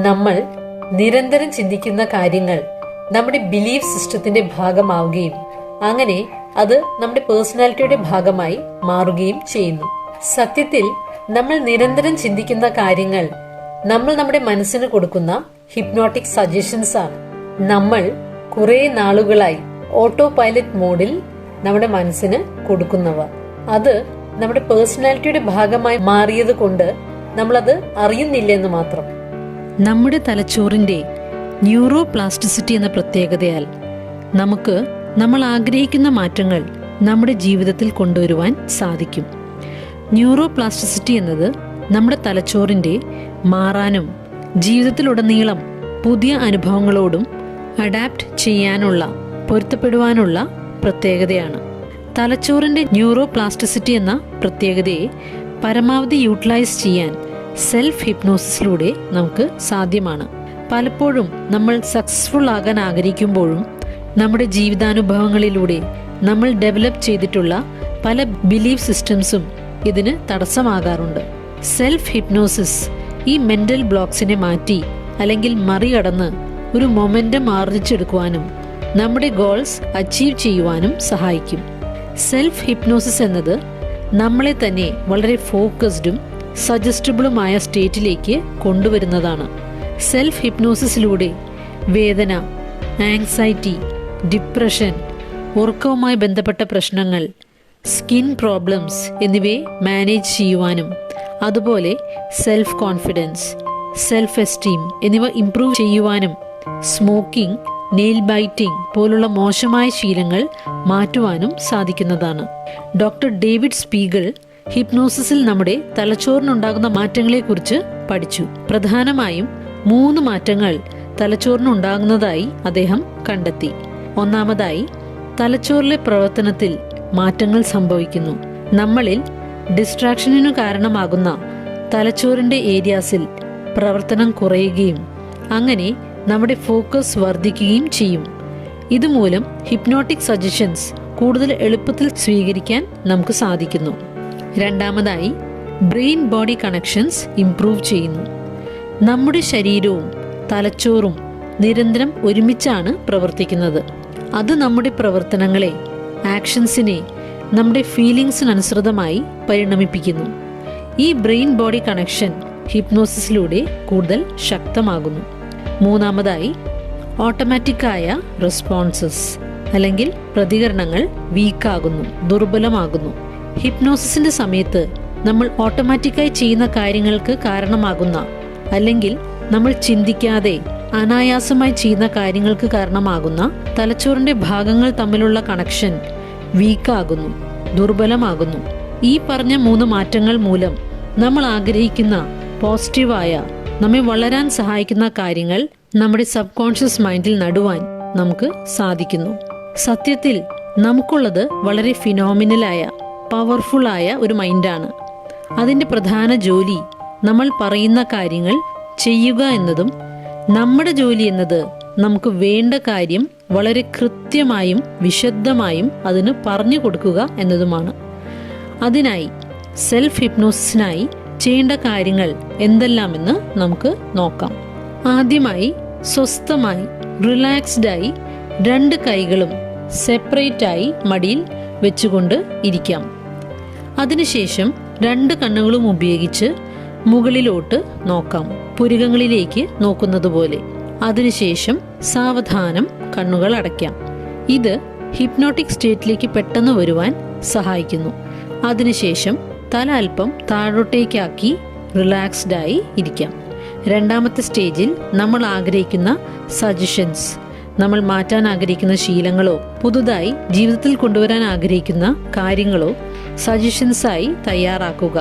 നമ്മൾ നിരന്തരം ചിന്തിക്കുന്ന കാര്യങ്ങൾ നമ്മുടെ ബിലീഫ് സിസ്റ്റത്തിന്റെ ഭാഗമാവുകയും അങ്ങനെ അത് നമ്മുടെ പേഴ്സണാലിറ്റിയുടെ ഭാഗമായി മാറുകയും ചെയ്യുന്നു. സത്യത്തിൽ നമ്മൾ നിരന്തരം ചിന്തിക്കുന്ന കാര്യങ്ങൾ നമ്മൾ നമ്മുടെ മനസ്സിന് കൊടുക്കുന്ന ഹിപ്നോട്ടിക് സജഷൻസ് ആണ്. നമ്മൾ കുറെ നാളുകളായി ഓട്ടോ പൈലറ്റ് മോഡിൽ നമ്മുടെ മനസ്സിന് കൊടുക്കുന്നവ, അത് നമ്മുടെ പേഴ്സണാലിറ്റിയുടെ ഭാഗമായി മാറിയത് കൊണ്ട് നമ്മളത് അറിയുന്നില്ലെന്ന് മാത്രം. നമ്മുടെ തലച്ചോറിന്റെ ന്യൂറോ പ്ലാസ്റ്റിസിറ്റി എന്ന പ്രത്യേകതയാൽ നമുക്ക് നമ്മൾ ആഗ്രഹിക്കുന്ന മാറ്റങ്ങൾ നമ്മുടെ ജീവിതത്തിൽ കൊണ്ടുവരുവാൻ സാധിക്കും. ന്യൂറോ പ്ലാസ്റ്റിസിറ്റി എന്നത് നമ്മുടെ തലച്ചോറിന്റെ മാറാനും ജീവിതത്തിലുടനീളം പുതിയ അനുഭവങ്ങളോടും അഡാപ്റ്റ് ചെയ്യാനുള്ള, പൊരുത്തപ്പെടുവാനുള്ള പ്രത്യേകതയാണ്. തലച്ചോറിന്റെ ന്യൂറോ പ്ലാസ്റ്റിസിറ്റി എന്ന പ്രത്യേകതയെ പരമാവധി യൂട്ടിലൈസ് ചെയ്യാൻ സെൽഫ് ഹിപ്നോസിസിലൂടെ നമുക്ക് സാധ്യമാണ്. പലപ്പോഴും നമ്മൾ സക്സസ്ഫുൾ ആകാൻ ആഗ്രഹിക്കുമ്പോഴും നമ്മുടെ ജീവിതാനുഭവങ്ങളിലൂടെ നമ്മൾ ഡെവലപ്പ് ചെയ്തിട്ടുള്ള പല ബിലീഫ് സിസ്റ്റംസും ഇതിന് തടസ്സമാകാറുണ്ട്. സെൽഫ് ഹിപ്നോസിസ് ഈ മെന്റൽ ബ്ലോക്സിനെ മാറ്റി അല്ലെങ്കിൽ മറികടന്ന് ഒരു മൊമെന്റം ആർജിച്ചെടുക്കുവാനും നമ്മുടെ ഗോൾസ് അച്ചീവ് ചെയ്യുവാനും സഹായിക്കും. സെൽഫ് ഹിപ്നോസിസ് എന്നത് നമ്മളെ തന്നെ വളരെ ഫോക്കസ്ഡും സജസ്റ്റബിളുമായ സ്റ്റേറ്റിലേക്ക് കൊണ്ടുവരുന്നതാണ്. സെൽഫ് ഹിപ്നോസിസിലൂടെ വേദന, ആങ്സൈറ്റി, ഡിപ്രഷൻ, ഉറക്കവുമായി ബന്ധപ്പെട്ട പ്രശ്നങ്ങൾ, സ്കിൻ പ്രോബ്ലംസ് എന്നിവയെ മാനേജ് ചെയ്യുവാനും അതുപോലെ സെൽഫ് കോൺഫിഡൻസ്, സെൽഫ് എസ്റ്റീം എന്നിവ ഇംപ്രൂവ് ചെയ്യുവാനും സ്മോക്കിംഗ്, നെയിൽ ബൈറ്റിംഗ് പോലുള്ള മോശമായ ശീലങ്ങൾ മാറ്റുവാനും സാധിക്കുന്നതാണ്. ഡോക്ടർ ഡേവിഡ് സ്പീഗൾ ഹിപ്നോസിസിൽ നമ്മുടെ തലച്ചോറിനുണ്ടാകുന്ന മാറ്റങ്ങളെക്കുറിച്ച് പഠിച്ചു. പ്രധാനമായും 3 മാറ്റങ്ങൾ തലച്ചോറിനുണ്ടാകുന്നതായി അദ്ദേഹം കണ്ടെത്തി. ഒന്നാമതായി, തലച്ചോറിലെ പ്രവർത്തനത്തിൽ മാറ്റങ്ങൾ സംഭവിക്കുന്നു. നമ്മളിൽ ഡിസ്ട്രാക്ഷനിനു കാരണമാകുന്ന തലച്ചോറിന്റെ ഏരിയാസിൽ പ്രവർത്തനം കുറയുകയും അങ്ങനെ നമ്മുടെ ഫോക്കസ് വർദ്ധിക്കുകയും ചെയ്യും. ഇതുമൂലം ഹിപ്നോട്ടിക് സജഷൻസ് കൂടുതൽ എളുപ്പത്തിൽ സ്വീകരിക്കാൻ നമുക്ക് സാധിക്കുന്നു. രണ്ടാമതായി, ബ്രെയിൻ ബോഡി കണക്ഷൻസ് ഇംപ്രൂവ് ചെയ്യുന്നു. നമ്മുടെ ശരീരവും തലച്ചോറും നിരന്തരം ഒരുമിച്ചാണ് പ്രവർത്തിക്കുന്നത്. അത് നമ്മുടെ പ്രവർത്തനങ്ങളെ, ആക്ഷൻസിനെ നമ്മുടെ ഫീലിംഗ്സിനനുസൃതമായി പരിണമിപ്പിക്കുന്നു. ഈ ബ്രെയിൻ ബോഡി കണക്ഷൻ ഹിപ്നോസിസിലൂടെ കൂടുതൽ ശക്തമാകുന്നു. മൂന്നാമതായി, ഓട്ടോമാറ്റിക്കായ റെസ്പോൺസസ് അല്ലെങ്കിൽ പ്രതികരണങ്ങൾ വീക്കാകുന്നു, ദുർബലമാകുന്നു. ഹിപ്നോസിസിന്റെ സമയത്ത് നമ്മൾ ഓട്ടോമാറ്റിക്കായി ചെയ്യുന്ന കാര്യങ്ങൾക്ക് കാരണമാകുന്ന അല്ലെങ്കിൽ നമ്മൾ ചിന്തിക്കാതെ അനായാസമായി ചെയ്യുന്ന കാര്യങ്ങൾക്ക് കാരണമാകുന്ന തലച്ചോറിന്റെ ഭാഗങ്ങൾ തമ്മിലുള്ള കണക്ഷൻ വീക്കാകുന്നു, ദുർബലമാകുന്നു. ഈ പറഞ്ഞ 3 മാറ്റങ്ങൾ മൂലം നമ്മൾ ആഗ്രഹിക്കുന്ന പോസിറ്റീവായ, നമ്മെ വളരാൻ സഹായിക്കുന്ന കാര്യങ്ങൾ നമ്മുടെ സബ് കോൺഷ്യസ് മൈൻഡിൽ നടുവാൻ നമുക്ക് സാധിക്കുന്നു. സത്യത്തിൽ നമുക്കുള്ളത് വളരെ ഫിനോമിനലായ, പവർഫുള്ളായ ഒരു മൈൻഡാണ്. അതിൻ്റെ പ്രധാന ജോലി നമ്മൾ പറയുന്ന കാര്യങ്ങൾ ചെയ്യുക എന്നതും നമ്മുടെ ജോലി എന്നത് നമുക്ക് വേണ്ട കാര്യം വളരെ കൃത്യമായും വിശദമായും അതിന് പറഞ്ഞു കൊടുക്കുക എന്നതുമാണ്. അതിനായി സെൽഫ് ഹിപ്നോസിസിനായി ചെയ്യേണ്ട കാര്യങ്ങൾ എന്തെല്ലാമെന്ന് നമുക്ക് നോക്കാം. ആദ്യമായി, സ്വസ്ഥമായി റിലാക്സ്ഡായി 2 കൈകളും സെപ്പറേറ്റായി മടിയിൽ വെച്ചുകൊണ്ട് ഇരിക്കാം. അതിനുശേഷം 2 കണ്ണുകളും ഉപയോഗിച്ച് മുകളിലോട്ട് നോക്കാം, പുരികങ്ങളിലേക്ക് നോക്കുന്നത് പോലെ. അതിനുശേഷം സാവധാനം കണ്ണുകൾ അടയ്ക്കാം. ഇത് ഹിപ്നോട്ടിക് സ്റ്റേറ്റിലേക്ക് പെട്ടെന്ന് വരുവാൻ സഹായിക്കുന്നു. അതിനുശേഷം തല അല്പം താഴോട്ടേക്കാക്കി റിലാക്സ്ഡായി ഇരിക്കാം. രണ്ടാമത്തെ സ്റ്റേജിൽ നമ്മൾ ആഗ്രഹിക്കുന്ന സജഷൻസ്, നമ്മൾ മാറ്റാൻ ആഗ്രഹിക്കുന്ന ശീലങ്ങളോ പുതുതായി ജീവിതത്തിൽ കൊണ്ടുവരാൻ ആഗ്രഹിക്കുന്ന കാര്യങ്ങളോ സജഷൻസായി തയ്യാറാക്കുക.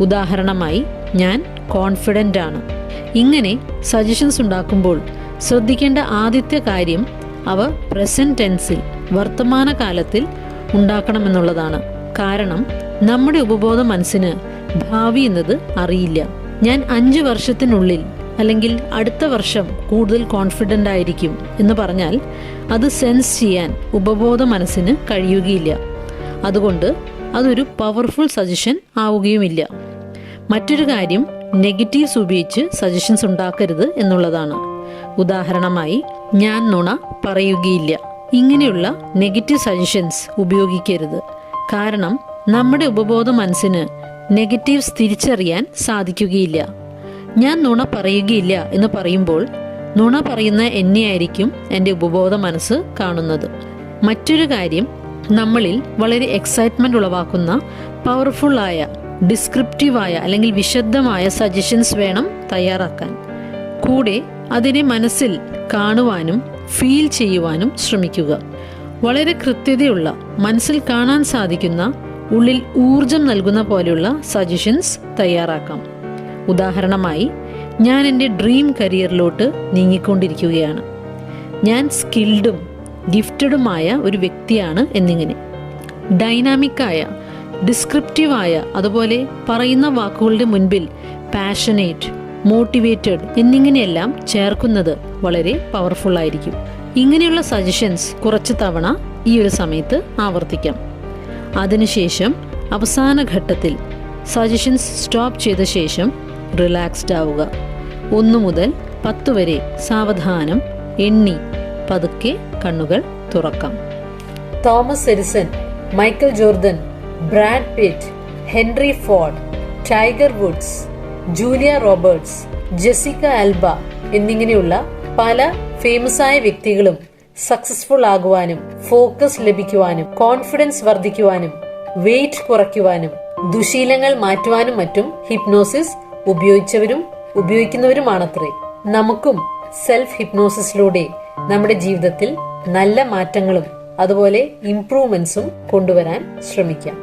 ഉദാഹരണമായി, ഞാൻ കോൺഫിഡൻ്റ് ആണ്. ഇങ്ങനെ സജഷൻസ് ഉണ്ടാക്കുമ്പോൾ ശ്രദ്ധിക്കേണ്ട ആദ്യത്തെ കാര്യം അവ പ്രസന്റ് ടെൻസിൽ, വർത്തമാനകാലത്തിൽ ഉണ്ടാക്കണമെന്നുള്ളതാണ്. കാരണം നമ്മുടെ ഉപബോധ മനസ്സിന് ഭാവി എന്നത് അറിയില്ല. ഞാൻ 5 വർഷത്തിനുള്ളിൽ അല്ലെങ്കിൽ അടുത്ത വർഷം കൂടുതൽ കോൺഫിഡൻ്റ് ആയിരിക്കും എന്ന് പറഞ്ഞാൽ അത് സെൻസ് ചെയ്യാൻ ഉപബോധ മനസ്സിന് കഴിയുകയില്ല. അതുകൊണ്ട് അതൊരു പവർഫുൾ സജഷൻ ആവുകയുമില്ല. മറ്റൊരു കാര്യം, നെഗറ്റീവ്സ് ഉപയോഗിച്ച് സജഷൻസ് ഉണ്ടാക്കരുത് എന്നുള്ളതാണ്. ഉദാഹരണമായി, ഞാൻ നുണ പറയുകയില്ല. ഇങ്ങനെയുള്ള നെഗറ്റീവ് സജഷൻസ് ഉപയോഗിക്കരുത്. കാരണം നമ്മുടെ ഉപബോധ മനസ്സിന് നെഗറ്റീവ്സ് തിരിച്ചറിയാൻ സാധിക്കുകയില്ല. ഞാൻ നുണ പറയുകയില്ല എന്ന് പറയുമ്പോൾ നുണ പറയുന്ന എന്നെയായിരിക്കും എൻ്റെ ഉപബോധ മനസ്സ് കാണുന്നത്. മറ്റൊരു കാര്യം, നമ്മളിൽ വളരെ എക്സൈറ്റ്മെന്റ് ഉളവാക്കുന്ന പവർഫുള്ളായ, ഡിസ്ക്രിപ്റ്റീവായ അല്ലെങ്കിൽ വിശദമായ സജഷൻസ് വേണം തയ്യാറാക്കാൻ. കൂടെ അതിനെ മനസ്സിൽ കാണുവാനും ഫീൽ ചെയ്യുവാനും ശ്രമിക്കുക. വളരെ കൃത്യതയുള്ള, മനസ്സിൽ കാണാൻ സാധിക്കുന്ന, ഉള്ളിൽ ഊർജം നൽകുന്ന പോലെയുള്ള സജഷൻസ് തയ്യാറാക്കാം. ഉദാഹരണമായി, ഞാൻ എൻ്റെ ഡ്രീം കരിയറിലോട്ട് നീങ്ങിക്കൊണ്ടിരിക്കുകയാണ്. ഞാൻ സ്കിൽഡും ഗിഫ്റ്റഡുമായ ഒരു വ്യക്തിയാണ് എന്നിങ്ങനെ. ഡൈനാമിക്കായ, ഡിസ്ക്രിപ്റ്റീവായ, അതുപോലെ പറയുന്ന വാക്കുകളുടെ മുൻപിൽ പാഷനേറ്റ്, മോട്ടിവേറ്റഡ് എന്നിങ്ങനെയെല്ലാം ചേർക്കുന്നത് വളരെ പവർഫുൾ ആയിരിക്കും. ഇങ്ങനെയുള്ള സജഷൻസ് കുറച്ച് തവണ ഈ ഒരു സമയത്ത് ആവർത്തിക്കാം. അതിനുശേഷം അവസാന ഘട്ടത്തിൽ സജഷൻസ് സ്റ്റോപ്പ് ചെയ്ത ശേഷം റിലാക്സ്ഡ് ആവുക. 1 മുതൽ 10 വരെ സാവധാനം എണ്ണി പതുക്കെ കണ്ണുകൾ തുറക്കാം. Thomas Edison, Michael Jordan, Brad pit, Henry Ford, tiger Woods, Julia Roberts, Jessica Alba എന്നിങ്ങനെയുള്ള പല ഫേമസ് ആയ വ്യക്തികളും സക്സസ്ഫുൾ ആകുവാനും ഫോക്കസ് ലഭിക്കുവാനും കോൺഫിഡൻസ് വർദ്ധിക്കുവാനും വെയിറ്റ് കുറയ്ക്കുവാനും ദുശീലങ്ങൾ മാറ്റുവാനും മറ്റും ഹിപ്നോസിസ് ഉപയോഗിച്ചവരും ഉപയോഗിക്കുന്നവരുമാണത്രേ. നമുക്കും സെൽഫ് ഹിപ്നോസിസിലൂടെ നമ്മുടെ ജീവിതത്തിൽ നല്ല മാറ്റങ്ങളും അതുപോലെ ഇംപ്രൂവ്മെന്റ്സും കൊണ്ടുവരാൻ ശ്രമിക്കാം.